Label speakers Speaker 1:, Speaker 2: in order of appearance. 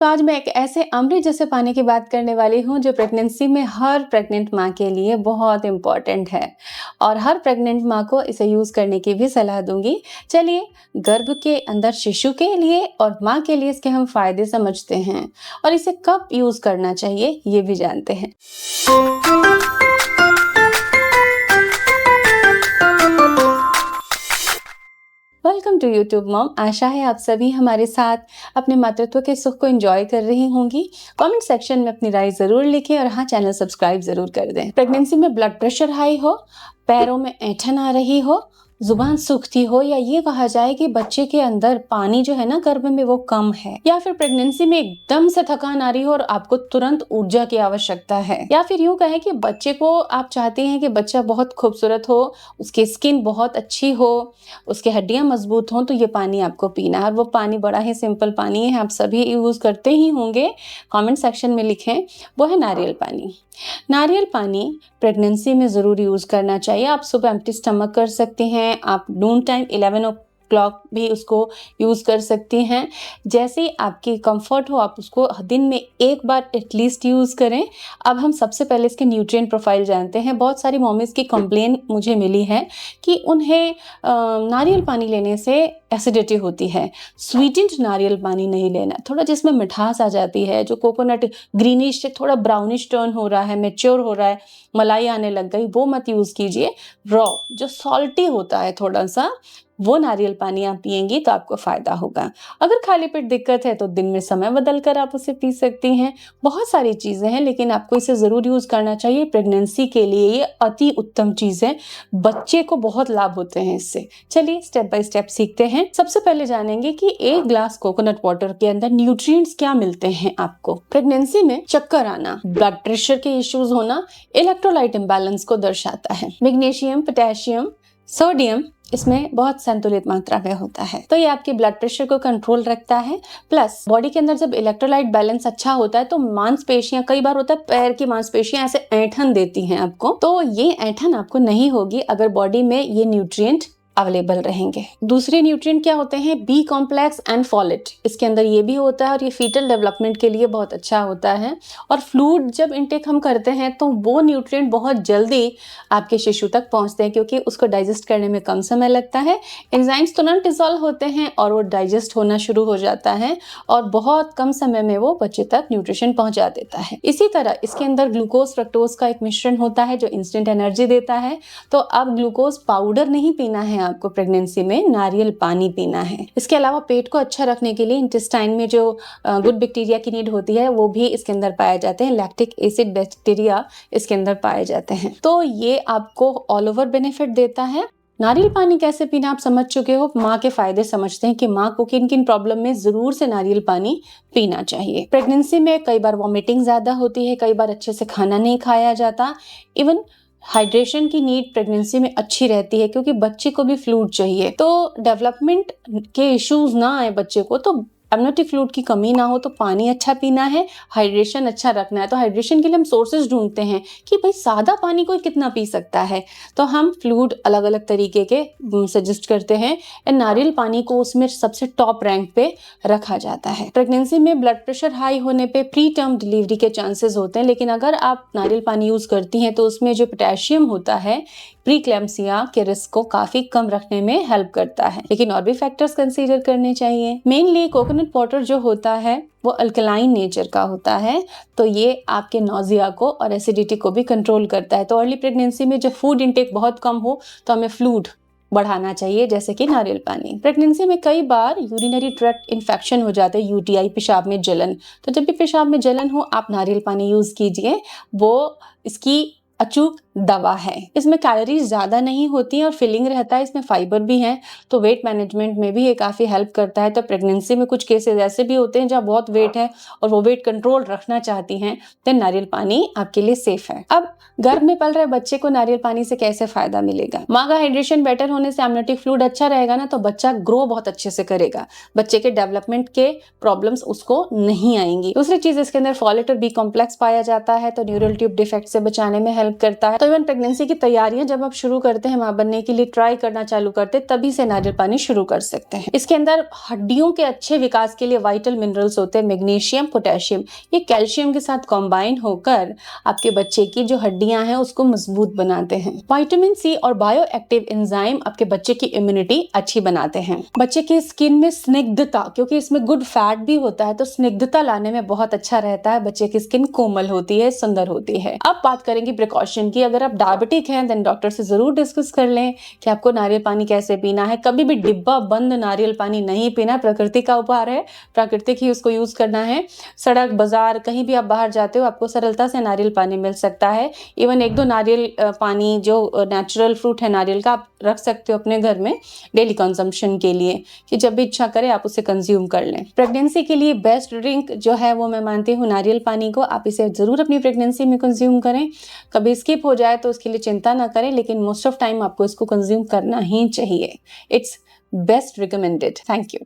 Speaker 1: तो आज मैं एक ऐसे अमृत जैसे पानी की बात करने वाली हूँ जो प्रेगनेंसी में हर प्रेग्नेंट माँ के लिए बहुत इम्पॉर्टेंट है और हर प्रेग्नेंट माँ को इसे यूज़ करने की भी सलाह दूंगी। चलिए गर्भ के अंदर शिशु के लिए और माँ के लिए इसके हम फायदे समझते हैं और इसे कब यूज़ करना चाहिए ये भी जानते हैं। Welcome to YouTube mom. आशा है आप सभी हमारे साथ अपने मातृत्व के सुख को एंजॉय कर रही होंगी। कमेंट सेक्शन में अपनी राय जरूर लिखें और हाँ, चैनल सब्सक्राइब जरूर कर दें। प्रेगनेंसी में ब्लड प्रेशर हाई हो, पैरों में ऐंठन आ रही हो, जुबान सूखती हो या ये कहा जाए कि बच्चे के अंदर पानी जो है ना गर्भ में वो कम है, या फिर प्रेगनेंसी में एकदम से थकान आ रही हो और आपको तुरंत ऊर्जा की आवश्यकता है, या फिर यूं कहें कि बच्चे को आप चाहते हैं कि बच्चा बहुत खूबसूरत हो, उसकी स्किन बहुत अच्छी हो, उसकी हड्डियां मजबूत हों, तो ये पानी आपको पीना है। और वो पानी बड़ा ही सिंपल पानी है, आप सभी यूज करते ही होंगे। कमेंट सेक्शन में लिखें, वो है नारियल पानी। नारियल पानी प्रेगनेंसी में ज़रूर यूज़ करना चाहिए। आप सुबह एम्प्टी स्टमक कर सकते हैं, आप नून टाइम 11 o'clock भी उसको यूज़ कर सकते हैं। जैसे ही आपकी कंफर्ट हो आप उसको दिन में एक बार एटलीस्ट यूज़ करें। अब हम सबसे पहले इसके न्यूट्रिएंट प्रोफाइल जानते हैं। बहुत सारी मॉमीज़ की कंप्लेन मुझे मिली है कि उन्हें नारियल पानी लेने से एसिडिटी होती है। स्वीटेंड नारियल पानी नहीं लेना, थोड़ा जिसमें मिठास आ जाती है, जो कोकोनट ग्रीनिश से थोड़ा ब्राउनिश टर्न हो रहा है, मैच्योर हो रहा है, मलाई आने लग गई, वो मत यूज़ कीजिए। रॉ जो सॉल्टी होता है थोड़ा सा, वो नारियल पानी आप पिएंगी तो आपको फायदा होगा। अगर खाली पेट दिक्कत है तो दिन में समय बदल कर आप उसे पी सकती हैं। बहुत सारी चीज़ें हैं लेकिन आपको इसे ज़रूर यूज़ करना चाहिए। प्रेगनेंसी के लिए ये अति उत्तम चीज़ है, बच्चे को बहुत लाभ होते हैं इससे। चलिए स्टेप बाय स्टेप सीखते हैं। सबसे पहले जानेंगे कि एक ग्लास कोकोनट वाटर के अंदर न्यूट्रिएंट्स क्या मिलते हैं आपको। प्रेगनेंसी में चक्कर आना, ब्लड प्रेशर के इश्यूज होना इलेक्ट्रोलाइट इम्बैलेंस को दर्शाता है। मैग्नीशियम, पोटेशियम, सोडियम इसमें बहुत संतुलित मात्रा में होता है, तो ये आपके ब्लड प्रेशर को कंट्रोल रखता है। प्लस बॉडी के अंदर जब इलेक्ट्रोलाइट बैलेंस अच्छा होता है तो मांसपेशियां, कई बार होता है पैर की मांसपेशियां ऐसे ऐंठन देती हैं आपको, तो ये ऐंठन आपको नहीं होगी अगर बॉडी में ये न्यूट्रिएंट अवेलेबल रहेंगे। दूसरे न्यूट्रिएंट क्या होते हैं? बी कॉम्प्लेक्स एंड फॉलेट, इसके अंदर ये भी होता है और ये फीटल डेवलपमेंट के लिए बहुत अच्छा होता है। और फ्लूइड जब इनटेक हम करते हैं तो वो न्यूट्रिएंट बहुत जल्दी आपके शिशु तक पहुंचते हैं क्योंकि उसको डाइजेस्ट करने में कम समय लगता है। एंजाइम्स तुरंत डिसॉल्व होते हैं और वो डाइजेस्ट होना शुरू हो जाता है और बहुत कम समय में वो बच्चे तक न्यूट्रिशन पहुंचा देता है। इसी तरह इसके अंदर ग्लूकोज फ्रक्टोज का एक मिश्रण होता है जो इंस्टेंट एनर्जी देता है। तो अब ग्लूकोज पाउडर नहीं पीना है आपको, प्रेगनेंसी में नारियल पानी पीना है। इसके अलावा पेट को अच्छा रखने के लिए इंटेस्टाइन में जो गुड बैक्टीरिया की नीड होती है वो भी इसके अंदर पाए जाते हैं। लैक्टिक एसिड बैक्टीरिया इसके अंदर पाए जाते हैं, तो ये आपको ऑल ओवर बेनिफिट देता है। नारियल पानी कैसे पीना आप समझ चुके हो। माँ के फायदे समझते हैं कि माँ को किन किन प्रॉब्लम में जरूर से नारियल पानी पीना चाहिए। प्रेगनेंसी में कई बार वॉमिटिंग ज्यादा होती है, कई बार अच्छे से खाना नहीं खाया जाता, इवन हाइड्रेशन की नीड प्रेगनेंसी में अच्छी रहती है क्योंकि बच्चे को भी फ्लूइड चाहिए। तो डेवलपमेंट के इश्यूज ना आए बच्चे को, तो एमनियोटिक फ्लूइड की कमी ना हो, तो पानी अच्छा पीना है, हाइड्रेशन अच्छा रखना है। तो हाइड्रेशन के लिए हम सोर्सेज ढूंढते हैं कि भाई सादा पानी कोई कितना पी सकता है, तो हम फ्लूइड अलग अलग तरीके के सजेस्ट करते हैं। नारियल पानी को उसमें सबसे टॉप रैंक पे रखा जाता है। प्रेगनेंसी में ब्लड प्रेशर हाई होने पे प्री टर्म डिलीवरी के चांसेस होते हैं, लेकिन अगर आप नारियल पानी यूज करती हैं तो उसमें जो पोटेशियम होता है प्रीक्लैम्सिया के रिस्क को काफी कम रखने में हेल्प करता है। लेकिन और भी फैक्टर्स कंसीडर करने चाहिए। मेनली कोकोनट वाटर जो होता है वो अल्कलाइन नेचर का होता है, तो ये आपके नोजिया को और एसिडिटी को भी कंट्रोल करता है। तो अर्ली प्रेगनेंसी में जब फूड इंटेक बहुत कम हो तो हमें फ्लूइड बढ़ाना चाहिए, जैसे कि नारियल पानी। प्रेगनेंसी में कई बार यूरिनरी ट्रैक्ट इन्फेक्शन हो जाते हैं, यूटीआई, पेशाब में जलन। तो जब भी पेशाब में जलन हो आप नारियल पानी यूज कीजिए, वो इसकी अचूक दवा है। इसमें कैलोरीज ज़्यादा नहीं होती हैं और फिलिंग रहता है, इसमें फाइबर भी है, तो वेट मैनेजमेंट में भी ये काफ़ी हेल्प करता है। तो प्रेगनेंसी में कुछ केसेस ऐसे भी होते हैं जहाँ बहुत वेट है और वो वेट कंट्रोल रखना चाहती हैं, तो नारियल पानी आपके लिए सेफ है। अब गर्भ में पल रहे बच्चे को नारियल पानी से कैसे फायदा मिलेगा? माँ का हाइड्रेशन बेटर होने से एमनियोटिक फ्लूइड अच्छा रहेगा ना, तो बच्चा ग्रो बहुत अच्छे से करेगा, बच्चे के डेवलपमेंट के प्रॉब्लम्स उसको नहीं आएंगी। दूसरी चीज, इसके अंदर फॉलेट और बी कॉम्प्लेक्स पाया जाता है, तो न्यूरल ट्यूब डिफेक्ट से बचाने में हेल्प हेल्प करता है। तो इवन प्रेगनेंसी की तैयारियां जब आप शुरू करते हैं, मां बनने के लिए ट्राई करना चालू करते हैं, तभी से नारियल पानी शुरू कर सकते हैं। इसके अंदर हड्डियों के अच्छे विकास के लिए वाइटल मिनरल्स होते हैं, मैग्नीशियम, पोटेशियम। ये कैल्शियम के साथ कॉम्बाइन होकर आपके बच्चे की जो हड्डियां हैं उसको मजबूत बनाते हैं। विटामिन सी और बायो एक्टिव एंजाइम आपके बच्चे की इम्यूनिटी अच्छी बनाते हैं। बच्चे की स्किन में स्निग्धता, क्योंकि इसमें गुड फैट भी होता है, तो स्निग्धता लाने में बहुत अच्छा रहता है। बच्चे की स्किन कोमल होती है, सुंदर होती है। अब बात करेंगे प्रिकॉशन की। अगर आप डायबिटिक हैं देन डॉक्टर से जरूर डिस्कस कर लें कि आपको नारियल पानी कैसे पीना है। कभी भी डिब्बा बंद नारियल पानी नहीं पीना। प्रकृति का उपहार है, प्राकृतिक ही उसको यूज करना है। सड़क, बाजार, कहीं भी आप बाहर जाते हो, आपको सरलता से नारियल पानी मिल सकता है। इवन 1-2 नारियल पानी जो नेचुरल फ्रूट है नारियल का, आप रख सकते हो अपने घर में डेली कंजम्पशन के लिए, कि जब भी इच्छा करे आप उसे कंज्यूम कर लें। प्रेगनेंसी के लिए बेस्ट ड्रिंक जो है वो मैं मानती हूँ नारियल पानी को। आप इसे जरूर अपनी प्रेगनेंसी में कंज्यूम करें। कभी स्किप हो जाए तो उसके लिए चिंता ना करें, लेकिन मोस्ट ऑफ टाइम आपको इसको कंज्यूम करना ही चाहिए। It's best recommended. Thank you.